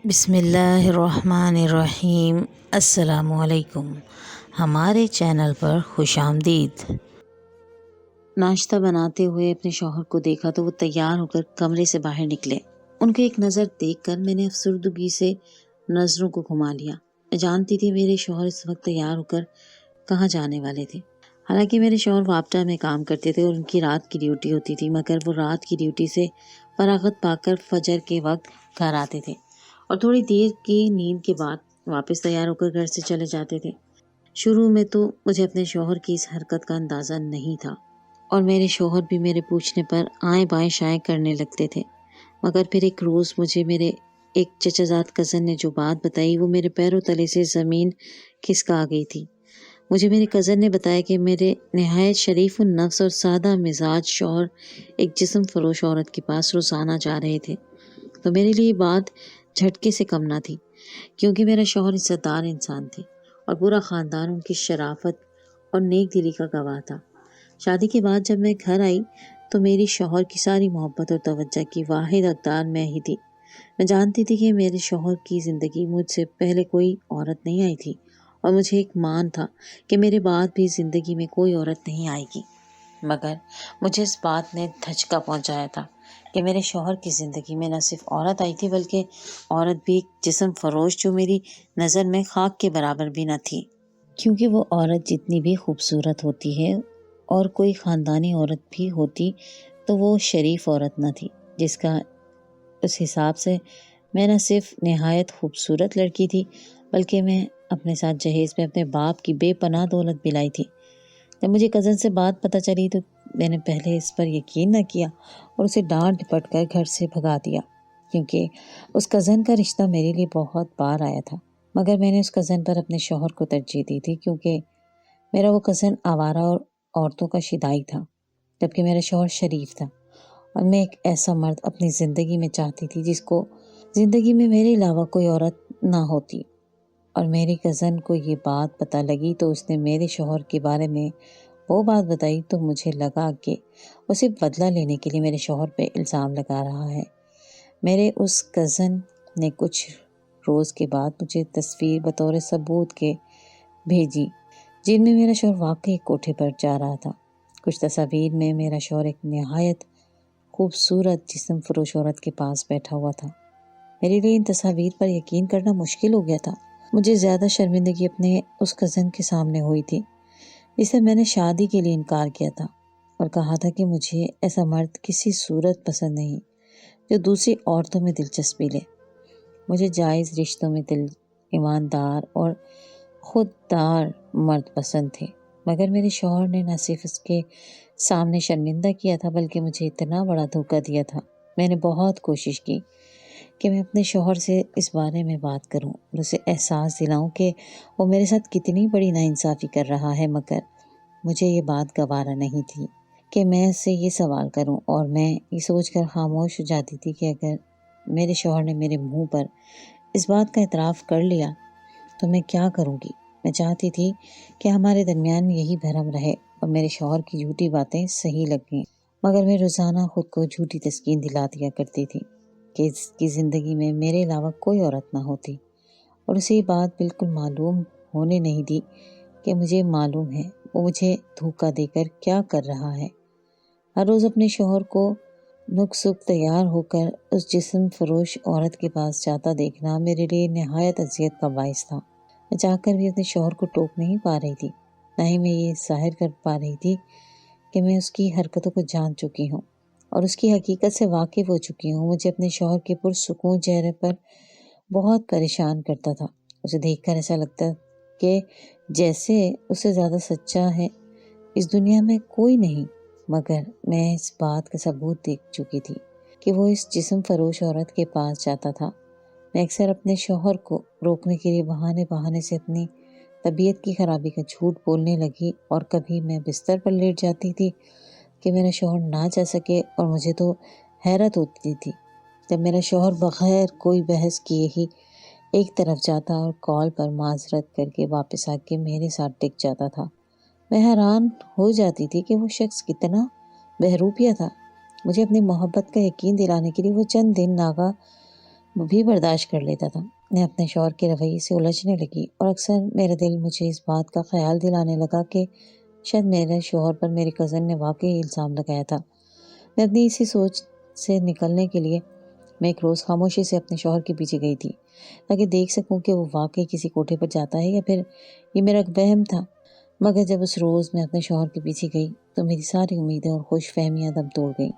بسم اللہ الرحمن الرحیم۔ السلام علیکم، ہمارے چینل پر خوش آمدید۔ ناشتہ بناتے ہوئے اپنے شوہر کو دیکھا تو وہ تیار ہو کر کمرے سے باہر نکلے۔ ان کو ایک نظر دیکھ کر میں نے افسردگی سے نظروں کو گھما لیا۔ میں جانتی تھی میرے شوہر اس وقت تیار ہو کر کہاں جانے والے تھے۔ حالانکہ میرے شوہر وابٹا میں کام کرتے تھے اور ان کی رات کی ڈیوٹی ہوتی تھی، مگر وہ رات کی ڈیوٹی سے فراغت پا کر فجر کے وقت گھر آتے تھے اور تھوڑی دیر کی نیند کے بعد واپس تیار ہو کر گھر سے چلے جاتے تھے۔ شروع میں تو مجھے اپنے شوہر کی اس حرکت کا اندازہ نہیں تھا اور میرے شوہر بھی میرے پوچھنے پر آئیں بائیں شائیں کرنے لگتے تھے، مگر پھر ایک روز مجھے میرے ایک چچا زاد کزن نے جو بات بتائی وہ میرے پیروں تلے سے زمین کھسکا گئی تھی۔ مجھے میرے کزن نے بتایا کہ میرے نہایت شریف النفس اور سادہ مزاج شوہر ایک جسم فروش عورت کے پاس روزانہ جا رہے تھے، تو میرے لیے یہ بات جھٹکے سے کم نہ تھی، کیونکہ میرا شوہر عزت دار انسان تھے اور پورا خاندان ان کی شرافت اور نیک دلی کا گواہ تھا۔ شادی کے بعد جب میں گھر آئی تو میری شوہر کی ساری محبت اور توجہ کی واحد حقدار میں ہی تھی۔ میں جانتی تھی کہ میرے شوہر کی زندگی مجھ سے پہلے کوئی عورت نہیں آئی تھی اور مجھے ایک مان تھا کہ میرے بعد بھی زندگی میں کوئی عورت نہیں آئے گی، مگر مجھے اس بات نے دھچکا پہنچایا تھا کہ میرے شوہر کی زندگی میں نہ صرف عورت آئی تھی بلکہ عورت بھی ایک جسم فروش جو میری نظر میں خاک کے برابر بھی نہ تھی، کیونکہ وہ عورت جتنی بھی خوبصورت ہوتی ہے اور کوئی خاندانی عورت بھی ہوتی تو وہ شریف عورت نہ تھی، جس کا اس حساب سے میں نہ صرف نہایت خوبصورت لڑکی تھی بلکہ میں اپنے ساتھ جہیز میں اپنے باپ کی بے پناہ دولت بھی لائی تھی۔ جب مجھے کزن سے بات پتہ چلی تو میں نے پہلے اس پر یقین نہ کیا اور اسے ڈانٹ ڈپٹ کر گھر سے بھگا دیا، کیونکہ اس کزن کا رشتہ میرے لیے بہت بار آیا تھا، مگر میں نے اس کزن پر اپنے شوہر کو ترجیح دی تھی، کیونکہ میرا وہ کزن آوارہ اور عورتوں کا شیدائی تھا، جبکہ میرا شوہر شریف تھا اور میں ایک ایسا مرد اپنی زندگی میں چاہتی تھی جس کو زندگی میں میرے علاوہ کوئی عورت نہ ہوتی۔ اور میری کزن کو یہ بات پتہ لگی تو اس نے میرے شوہر کے بارے میں وہ بات بتائی تو مجھے لگا کہ اسے بدلہ لینے کے لیے میرے شوہر پہ الزام لگا رہا ہے۔ میرے اس کزن نے کچھ روز کے بعد مجھے تصویر بطور ثبوت کے بھیجی جن میں میرا شوہر واقعی کوٹھے پر جا رہا تھا۔ کچھ تصاویر میں میرا شوہر ایک نہایت خوبصورت جسم فروش عورت کے پاس بیٹھا ہوا تھا۔ میرے لیے ان تصاویر پر یقین کرنا مشکل ہو گیا تھا۔ مجھے زیادہ شرمندگی اپنے اس کزن کے سامنے ہوئی تھی جس سے میں نے شادی کے لیے انکار کیا تھا اور کہا تھا کہ مجھے ایسا مرد کسی صورت پسند نہیں جو دوسری عورتوں میں دلچسپی لے۔ مجھے جائز رشتوں میں ایماندار اور خوددار مرد پسند تھے، مگر میرے شوہر نے نہ صرف اس کے سامنے شرمندہ کیا تھا بلکہ مجھے اتنا بڑا دھوکہ دیا تھا۔ میں نے بہت کوشش کی کہ میں اپنے شوہر سے اس بارے میں بات کروں اور اسے احساس دلاؤں کہ وہ میرے ساتھ کتنی بڑی ناانصافی کر رہا ہے، مگر مجھے یہ بات گوارا نہیں تھی کہ میں اس سے یہ سوال کروں، اور میں یہ سوچ کر خاموش ہو جاتی تھی کہ اگر میرے شوہر نے میرے منہ پر اس بات کا اعتراف کر لیا تو میں کیا کروں گی۔ میں چاہتی تھی کہ ہمارے درمیان یہی بھرم رہے اور میرے شوہر کی جھوٹی باتیں صحیح لگیں، مگر میں روزانہ خود کو جھوٹی تسکین دلا دیا کرتی تھی کہ اس کی زندگی میں میرے علاوہ کوئی عورت نہ ہوتی، اور اسے یہ بات بالکل معلوم ہونے نہیں دی کہ مجھے معلوم ہے وہ مجھے دھوکہ دے کر کیا کر رہا ہے۔ ہر روز اپنے شوہر کو نک سک تیار ہو کر اس جسم فروش عورت کے پاس جاتا دیکھنا میرے لیے نہایت اذیت کا باعث تھا۔ میں چاہ کر بھی اپنے شوہر کو ٹوک نہیں پا رہی تھی، نہ ہی میں یہ ظاہر کر پا رہی تھی کہ میں اس کی حرکتوں کو جان چکی ہوں اور اس کی حقیقت سے واقف ہو چکی ہوں۔ مجھے اپنے شوہر کے پرسکون چہرے پر بہت پریشان کرتا تھا۔ اسے دیکھ کر ایسا لگتا کہ جیسے اس سے زیادہ سچا ہے اس دنیا میں کوئی نہیں، مگر میں اس بات کا ثبوت دیکھ چکی تھی کہ وہ اس جسم فروش عورت کے پاس جاتا تھا۔ میں اکثر اپنے شوہر کو روکنے کے لیے بہانے سے اپنی طبیعت کی خرابی کا جھوٹ بولنے لگی، اور کبھی میں بستر پر لیٹ جاتی تھی کہ میرا شوہر نہ جا سکے، اور مجھے تو حیرت ہوتی تھی جب میرا شوہر بغیر کوئی بحث کیے ہی ایک طرف جاتا اور کال پر معذرت کر کے واپس آ کے میرے ساتھ ٹک جاتا تھا۔ میں حیران ہو جاتی تھی کہ وہ شخص کتنا بہروپیہ تھا۔ مجھے اپنی محبت کا یقین دلانے کے لیے وہ چند دن ناگا بھی برداشت کر لیتا تھا۔ میں اپنے شوہر کے رویے سے الجھنے لگی اور اکثر میرا دل مجھے اس بات کا خیال دلانے لگا کہ شاید میرے شوہر پر میری کزن نے واقعی الزام لگایا تھا۔ میں اپنی اسی سوچ سے نکلنے کے لیے میں ایک روز خاموشی سے اپنے شوہر کے پیچھے گئی تھی تاکہ دیکھ سکوں کہ وہ واقعی کسی کوٹھے پر جاتا ہے یا پھر یہ میرا وہم تھا۔ مگر جب اس روز میں اپنے شوہر کے پیچھے گئی تو میری ساری امیدیں اور خوش فہمیاں دم توڑ گئیں۔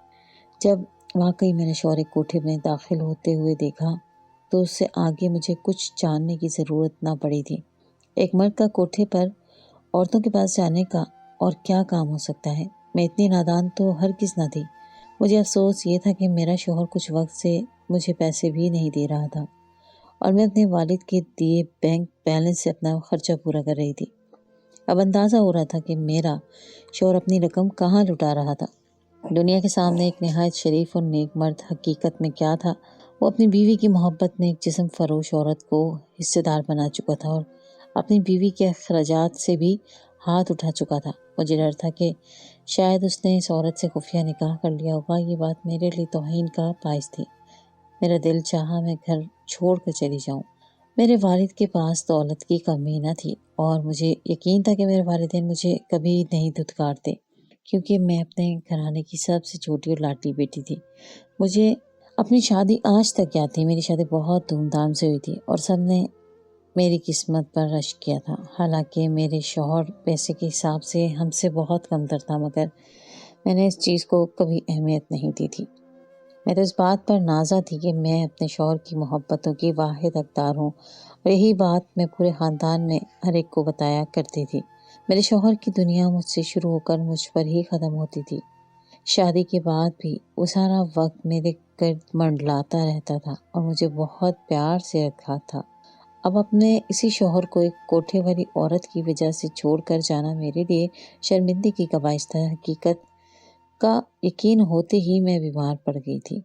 جب واقعی میں نے شوہر ایک کوٹھے میں داخل ہوتے ہوئے دیکھا تو اس سے آگے مجھے کچھ جاننے کی ضرورت نہ پڑی تھی۔ ایک مرد کا کوٹھے پر عورتوں کے پاس جانے کا اور کیا کام ہو سکتا ہے؟ میں اتنی نادان تو ہرگز نہ تھی۔ مجھے افسوس یہ تھا کہ میرا شوہر کچھ وقت سے مجھے پیسے بھی نہیں دے رہا تھا اور میں اپنے والد کے دیے بینک بیلنس سے اپنا خرچہ پورا کر رہی تھی۔ اب اندازہ ہو رہا تھا کہ میرا شوہر اپنی رقم کہاں لٹا رہا تھا۔ دنیا کے سامنے ایک نہایت شریف اور نیک مرد حقیقت میں کیا تھا؟ وہ اپنی بیوی کی محبت میں ایک جسم فروش عورت کو حصے دار بنا چکا تھا اور اپنی بیوی کے اخراجات سے بھی ہاتھ اٹھا چکا تھا۔ مجھے ڈر تھا کہ شاید اس نے اس عورت سے خفیہ نکاح کر لیا ہوگا۔ یہ بات میرے لیے توہین کا باعث تھی۔ میرا دل چاہا میں گھر چھوڑ کر چلی جاؤں۔ میرے والد کے پاس دولت کی کمی نہ تھی اور مجھے یقین تھا کہ میرے والدین مجھے کبھی نہیں دھتکارتے، کیونکہ میں اپنے گھرانے کی سب سے چھوٹی اور لاڈلی بیٹی تھی۔ مجھے اپنی شادی آج تک یاد تھی۔ میری شادی بہت دھوم دھام سے ہوئی تھی اور سب نے میری قسمت پر رشک کیا تھا۔ حالانکہ میرے شوہر پیسے کے حساب سے ہم سے بہت کم تر تھا، مگر میں نے اس چیز کو کبھی اہمیت نہیں دی تھی۔ میں تو اس بات پر نازا تھی کہ میں اپنے شوہر کی محبتوں کی واحد حقدار ہوں اور یہی بات میں پورے خاندان میں ہر ایک کو بتایا کرتی تھی۔ میرے شوہر کی دنیا مجھ سے شروع ہو کر مجھ پر ہی ختم ہوتی تھی۔ شادی کے بعد بھی وہ سارا وقت میرے گرد منڈلاتا رہتا تھا اور مجھے بہت پیار سے رکھا تھا۔ اب اپنے اسی شوہر کو ایک کوٹھے والی عورت کی وجہ سے چھوڑ کر جانا میرے لیے شرمندگی کا باعث تھا۔ حقیقت کا یقین ہوتے ہی میں بیمار پڑ گئی تھی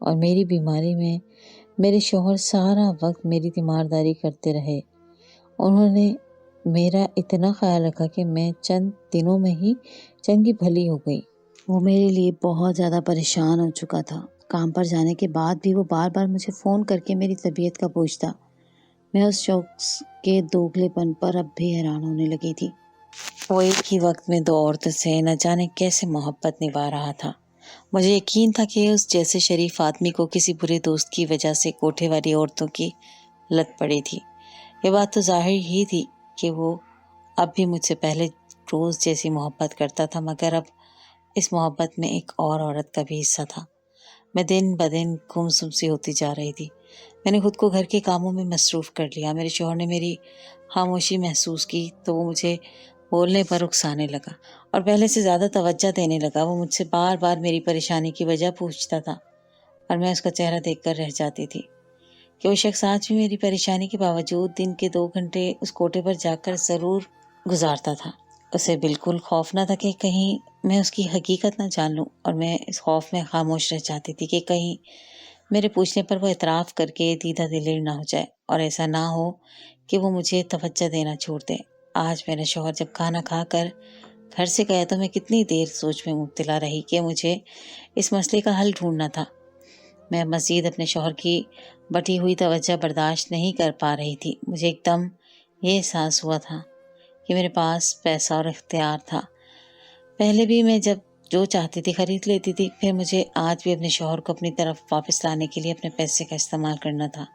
اور میری بیماری میں میرے شوہر سارا وقت میری تیمارداری کرتے رہے۔ انہوں نے میرا اتنا خیال رکھا کہ میں چند دنوں میں ہی چنگی بھلی ہو گئی۔ وہ میرے لیے بہت زیادہ پریشان ہو چکا تھا۔ کام پر جانے کے بعد بھی وہ بار بار مجھے فون کر کے میری طبیعت کا پوچھتا۔ میں اس شخص کے دوگلے پن پر اب بھی حیران ہونے لگی تھی۔ وہ ایک ہی وقت میں دو عورتوں سے نہ جانے کیسے محبت نبھا رہا تھا۔ مجھے یقین تھا کہ اس جیسے شریف آدمی کو کسی برے دوست کی وجہ سے کوٹھے والی عورتوں کی لت پڑی تھی۔ یہ بات تو ظاہر ہی تھی کہ وہ اب بھی مجھ سے پہلے روز جیسی محبت کرتا تھا، مگر اب اس محبت میں ایک اور عورت کا بھی حصہ تھا۔ میں دن بدن گمسم سی ہوتی جا رہی تھی۔ میں نے خود کو گھر کے کاموں میں مصروف کر لیا۔ میرے شوہر نے میری خاموشی محسوس کی تو وہ مجھے بولنے پر اکسانے لگا اور پہلے سے زیادہ توجہ دینے لگا۔ وہ مجھ سے بار بار میری پریشانی کی وجہ پوچھتا تھا اور میں اس کا چہرہ دیکھ کر رہ جاتی تھی کہ وہ شخص آج بھی میری پریشانی کے باوجود دن کے 2 گھنٹے اس کوٹھے پر جا کر ضرور گزارتا تھا۔ اسے بالکل خوف نہ تھا کہ کہیں میں اس کی حقیقت نہ جان لوں، اور میں اس خوف میں خاموش رہ جاتی تھی کہ کہیں میرے پوچھنے پر وہ اعتراف کر کے دیدہ دلیر نہ ہو جائے اور ایسا نہ ہو کہ وہ مجھے توجہ دینا چھوڑ دے۔ آج میرا شوہر جب کھانا کھا کر گھر سے گیا تو میں کتنی دیر سوچ میں مبتلا رہی کہ مجھے اس مسئلے کا حل ڈھونڈنا تھا۔ میں مزید اپنے شوہر کی بٹی ہوئی توجہ برداشت نہیں کر پا رہی تھی۔ مجھے ایک دم یہ احساس ہوا تھا کہ میرے پاس پیسہ اور اختیار تھا۔ پہلے بھی میں جب جو چاہتی تھی خرید لیتی تھی، پھر مجھے آج بھی اپنے شوہر کو اپنی طرف واپس لانے کے لیے اپنے پیسے کا استعمال کرنا تھا۔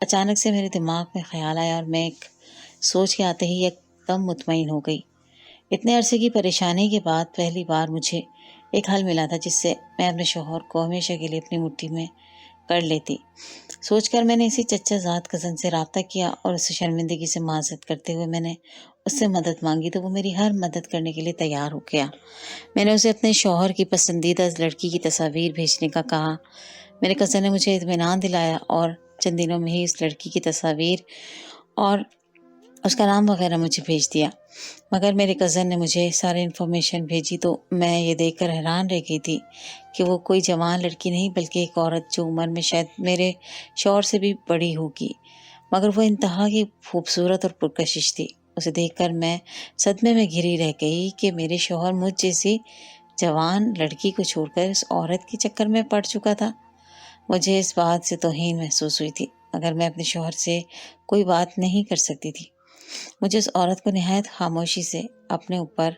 اچانک سے میرے دماغ میں خیال آیا اور میں ایک سوچ کے آتے ہی ایک دم مطمئن ہو گئی۔ اتنے عرصے کی پریشانی کے بعد پہلی بار مجھے ایک حل ملا تھا جس سے میں اپنے شوہر کو ہمیشہ کے لیے اپنی مٹھی میں کر لیتی۔ سوچ کر میں نے اسی چچا زاد کزن سے رابطہ کیا اور اسے شرمندگی سے معذرت کرتے ہوئے میں نے اس سے مدد مانگی تو وہ میری ہر مدد کرنے کے لیے تیار ہو گیا۔ میں نے اسے اپنے شوہر کی پسندیدہ لڑکی کی تصاویر بھیجنے کا کہا۔ میرے کزن نے مجھے اطمینان دلایا اور چند دنوں میں ہی اس لڑکی کی تصاویر اور اس کا نام وغیرہ مجھے بھیج دیا۔ مگر میرے کزن نے مجھے سارے انفارمیشن بھیجی تو میں یہ دیکھ کر حیران رہ گئی تھی کہ وہ کوئی جوان لڑکی نہیں بلکہ ایک عورت جو عمر میں شاید میرے شوہر سے بھی بڑی ہوگی، مگر وہ انتہا کی خوبصورت اور پرکشش تھی۔ اسے دیکھ کر میں صدمے میں گھری رہ گئی کہ میرے شوہر مجھ جیسی جوان لڑکی کو چھوڑ کر اس عورت کے چکر میں پڑ چکا تھا۔ مجھے اس بات سے توہین محسوس ہوئی تھی مگر میں اپنے شوہر سے کوئی بات نہیں کر سکتی تھی۔ مجھے اس عورت کو نہایت خاموشی سے اپنے اوپر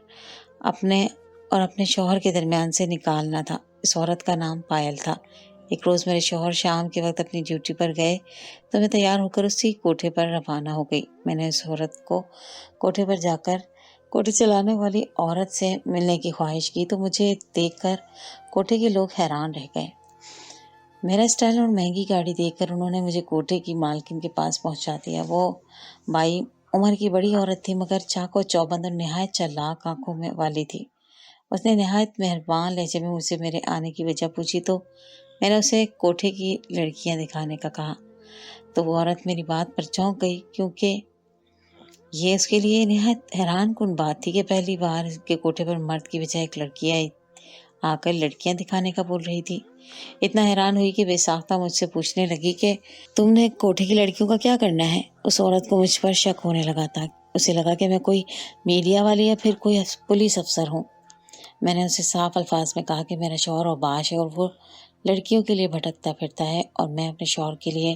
اپنے شوہر کے درمیان سے نکالنا تھا۔ اس عورت کا نام پائل تھا۔ ایک روز میرے شوہر شام کے وقت اپنی ڈیوٹی پر گئے تو میں تیار ہو کر اسی کوٹھے پر روانہ ہو گئی۔ میں نے اس عورت کو کوٹھے پر جا کر کوٹھی چلانے والی عورت سے ملنے کی خواہش کی تو مجھے دیکھ کر کوٹھے کے لوگ حیران رہ گئے۔ میرا اسٹائل اور مہنگی گاڑی دیکھ کر انہوں نے مجھے کوٹھے کی مالکن کے پاس پہنچا دیا۔ وہ بائی عمر کی بڑی عورت تھی مگر چاق و چوبند اور نہایت چالاک آنکھوں میں والی تھی۔ اس نے نہایت مہربان لہجے میں مجھ سے میرے آنے کی وجہ پوچھی تو میں نے اسے کوٹھے کی لڑکیاں دکھانے کا کہا تو وہ عورت میری بات پر چونک گئی، کیونکہ یہ اس کے لیے نہایت حیران کن بات تھی کہ پہلی بار اس کے کوٹھے پر مرد کی بجائے ایک لڑکی آ کر لڑکیاں دکھانے کا بول رہی تھی۔ اتنا حیران ہوئی کہ بے ساختہ مجھ سے پوچھنے لگی کہ تم نے کوٹھے کی لڑکیوں کا کیا کرنا ہے؟ اس عورت کو مجھ پر شک ہونے لگا تھا۔ اسے لگا کہ میں کوئی میڈیا والی یا پھر کوئی پولیس افسر ہوں۔ میں نے اسے صاف الفاظ میں کہا کہ میرا شوہر اوباش ہے اور وہ لڑکیوں کے لیے بھٹکتا پھرتا ہے اور میں اپنے شوہر کے لیے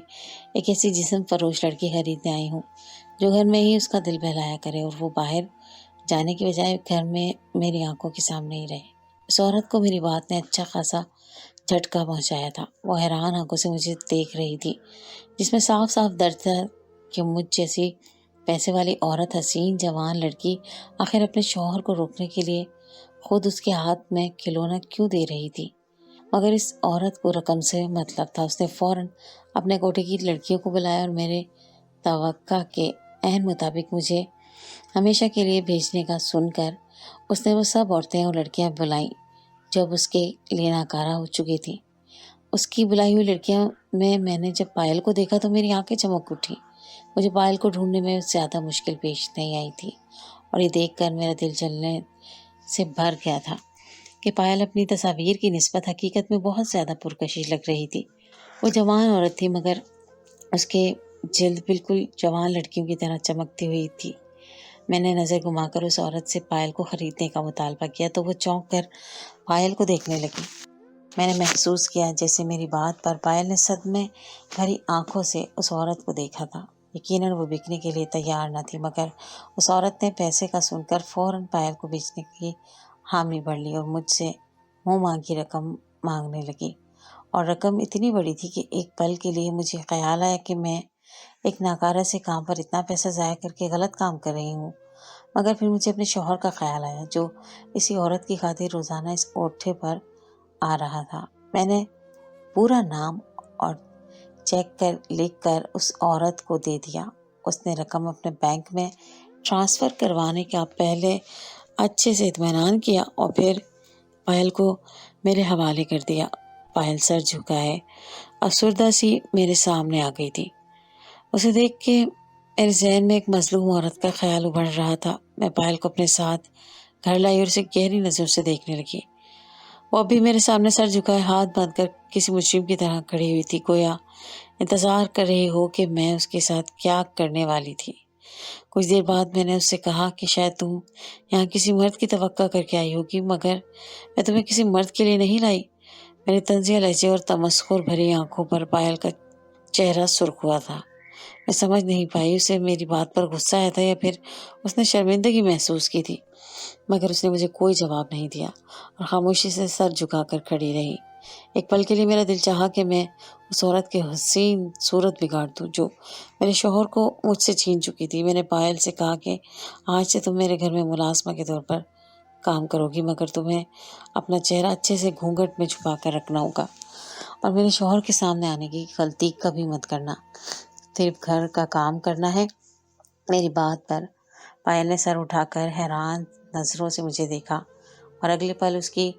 ایک ایسی جسم فروش لڑکی خریدنے آئی ہوں جو گھر میں ہی اس کا دل بہلایا کرے اور وہ باہر جانے کی بجائے گھر میں میری آنکھوں کے سامنے ہی رہے۔ اس عورت کو میری بات نے اچھا خاصا جھٹکا پہنچایا تھا۔ وہ حیران آنکھوں سے مجھے دیکھ رہی تھی جس میں صاف صاف درد تھا کہ مجھ جیسی پیسے والی عورت، حسین جوان لڑکی، آخر اپنے شوہر کو روکنے کے لیے خود اس کے ہاتھ میں کھلونا کیوں دے رہی تھی؟ مگر اس عورت کو رقم سے مطلب تھا۔ اس نے فوراً اپنے کوٹھے کی لڑکیوں کو بلایا اور میرے توقع کے عین مطابق مجھے ہمیشہ کے لیے بھیجنے کا سن کر اس نے وہ سب عورتیں اور لڑکیاں بلائیں جو اب اس کے لیے ناکارہ ہو چکی تھیں۔ اس کی بلائی ہوئی لڑکیاں میں نے جب پائل کو دیکھا تو میری آنکھیں چمک اٹھی۔ مجھے پائل کو ڈھونڈنے میں زیادہ مشکل پیش نہیں آئی تھی اور یہ دیکھ کر میرا دل جلنے سے بھر گیا تھا کہ پائل اپنی تصاویر کی نسبت حقیقت میں بہت زیادہ پرکشش لگ رہی تھی۔ وہ جوان عورت تھی مگر اس کے جلد بالکل جوان لڑکیوں کی طرح چمکتی ہوئی تھی۔ میں نے نظر گھما کر اس عورت سے پائل کو خریدنے کا مطالبہ کیا تو وہ چونک کر پائل کو دیکھنے لگی۔ میں نے محسوس کیا جیسے میری بات پر پائل نے صدمے بھری آنکھوں سے اس عورت کو دیکھا تھا۔ یقیناً وہ بکنے کے لیے تیار نہ تھی مگر اس عورت نے پیسے کا سن کر فوراً پائل کو بیچنے کی حامی بھر لی اور مجھ سے منہ مانگی رقم مانگنے لگی، اور رقم اتنی بڑی تھی کہ ایک پل کے لیے مجھے خیال آیا کہ میں ایک ناکارہ سے کام پر اتنا پیسہ ضائع کر کے غلط کام کر رہی ہوں۔ مگر پھر مجھے اپنے شوہر کا خیال آیا جو اسی عورت کی خاطر روزانہ اس کوٹھے پر آ رہا تھا۔ میں نے پورا نام اور چیک لکھ کر اس عورت کو دے دیا۔ اس نے رقم اپنے بینک میں ٹرانسفر کروانے کا پہلے اچھے سے اطمینان کیا اور پھر پائل کو میرے حوالے کر دیا۔ پائل سر جھکائے افسردہ سی میرے سامنے آ گئی تھی۔ اسے دیکھ کے میرے ذہن میں ایک مظلوم عورت کا خیال ابھر رہا تھا۔ میں پائل کو اپنے ساتھ گھر لائی اور اسے گہری نظر سے دیکھنے لگی۔ وہ اب بھی میرے سامنے سر جھکائے ہاتھ باندھ کر کسی مجرم کی طرح کھڑی ہوئی تھی، گویا انتظار کر رہی ہو کہ میں اس کے ساتھ کیا کرنے والی تھی۔ کچھ دیر بعد میں نے اس سے کہا کہ شاید تم یہاں کسی مرد کی توقع کر کے آئی ہوگی، مگر میں تمہیں کسی مرد کے لیے نہیں لائی۔ میرے طنزیہ لہجے اور تمسخر بھری آنکھوں پر پائل کا چہرہ سرخ ہوا تھا۔ میں سمجھ نہیں پائی اسے میری بات پر غصہ آیا تھا یا پھر اس نے شرمندگی محسوس کی تھی، مگر اس نے مجھے کوئی جواب نہیں دیا اور خاموشی سے سر جھکا کر کھڑی رہی۔ ایک پل کے لیے میرا دل چاہا کہ میں اس عورت کی حسین صورت بگاڑ دوں جو میرے شوہر کو مجھ سے چھین چکی تھی۔ میں نے پائل سے کہا کہ آج سے تم میرے گھر میں ملازمہ کے طور پر کام کرو گی، مگر تمہیں اپنا چہرہ اچھے سے گھونگھٹ میں چھپا کر رکھنا ہوگا اور میرے شوہر کے سامنے آنے کی غلطی کبھی مت کرنا، صرف گھر کا کام کرنا ہے۔ میری بات پر پائل نے سر اٹھا کر حیران نظروں سے مجھے دیکھا اور اگلے پل اس کی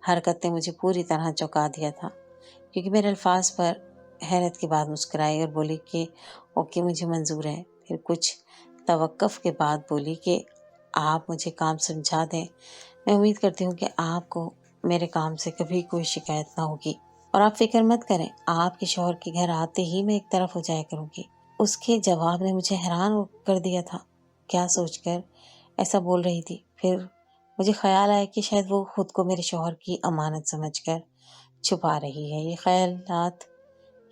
حرکت نے مجھے پوری طرح چونکا دیا تھا، کیونکہ میرے الفاظ پر حیرت کے بعد مسکرائی اور بولی کہ اوکے، مجھے منظور ہے۔ پھر کچھ توقف کے بعد بولی کہ آپ مجھے کام سمجھا دیں، میں امید کرتی ہوں کہ آپ کو میرے کام سے کبھی کوئی شکایت نہ ہوگی، اور آپ فکر مت کریں، آپ کے شوہر کے گھر آتے ہی میں ایک طرف ہو جایا کروں گی۔ اس کے جواب نے مجھے حیران کر دیا تھا۔ کیا سوچ کر ایسا بول رہی تھی؟ پھر مجھے خیال آیا کہ شاید وہ خود کو میرے شوہر کی امانت سمجھ کر چھپا رہی ہے۔ یہ خیالات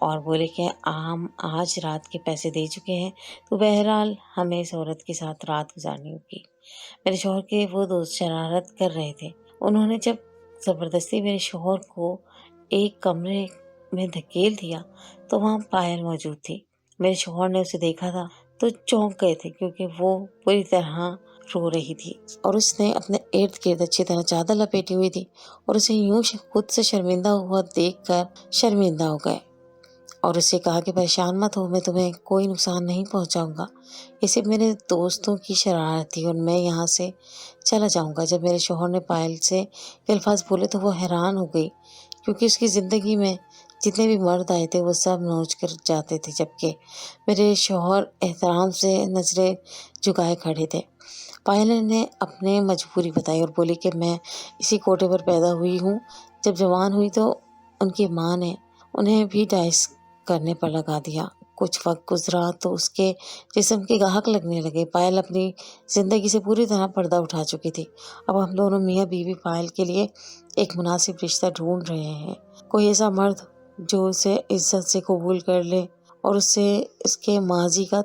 اور بولے کہ ہم آج رات کے پیسے دے چکے ہیں، تو بہرحال ہمیں اس عورت کے ساتھ رات گزارنی ہوگی۔ میرے شوہر کے وہ دوست شرارت کر رہے تھے، انہوں نے جب زبردستی میرے شوہر کو ایک کمرے میں دھکیل دیا تو وہاں پائل موجود تھی۔ میرے شوہر نے اسے دیکھا تھا تو چونک گئے تھے، کیونکہ وہ پوری طرح رو رہی تھی اور اس نے اپنے ارد گرد اچھی طرح چادر لپیٹی ہوئی تھی، اور اسے یوں خود سے شرمندہ ہوا دیکھ کر شرمندہ ہو گئے اور اسے کہا کہ پریشان مت ہو، میں تمہیں کوئی نقصان نہیں پہنچاؤں گا، یہ صرف میرے دوستوں کی شرارت تھی اور میں یہاں سے چلا جاؤں گا۔ جب میرے شوہر نے پائل سے یہ الفاظ بولے تو وہ حیران ہو گئی، کیونکہ اس کی زندگی میں جتنے بھی مرد آئے تھے وہ سب نوچ کر جاتے تھے، جبکہ میرے شوہر احترام سے نظریں جھکائے کھڑے تھے۔ پائل نے اپنے مجبوری بتائی اور بولی کہ میں اسی کوٹے پر پیدا ہوئی ہوں، جب جوان ہوئی تو ان کی ماں نے انہیں بھی ڈائس کرنے پر لگا دیا۔ کچھ وقت گزرا تو اس کے جسم کے گاہک لگنے لگے۔ پائل اپنی زندگی سے پوری طرح پردہ اٹھا چکی تھی۔ اب ہم دونوں میاں بیوی پائل کے لیے ایک مناسب رشتہ ڈھونڈ رہے ہیں، کوئی ایسا مرد جو اسے عزت سے قبول کر لے اور اسے اس کے ماضی کا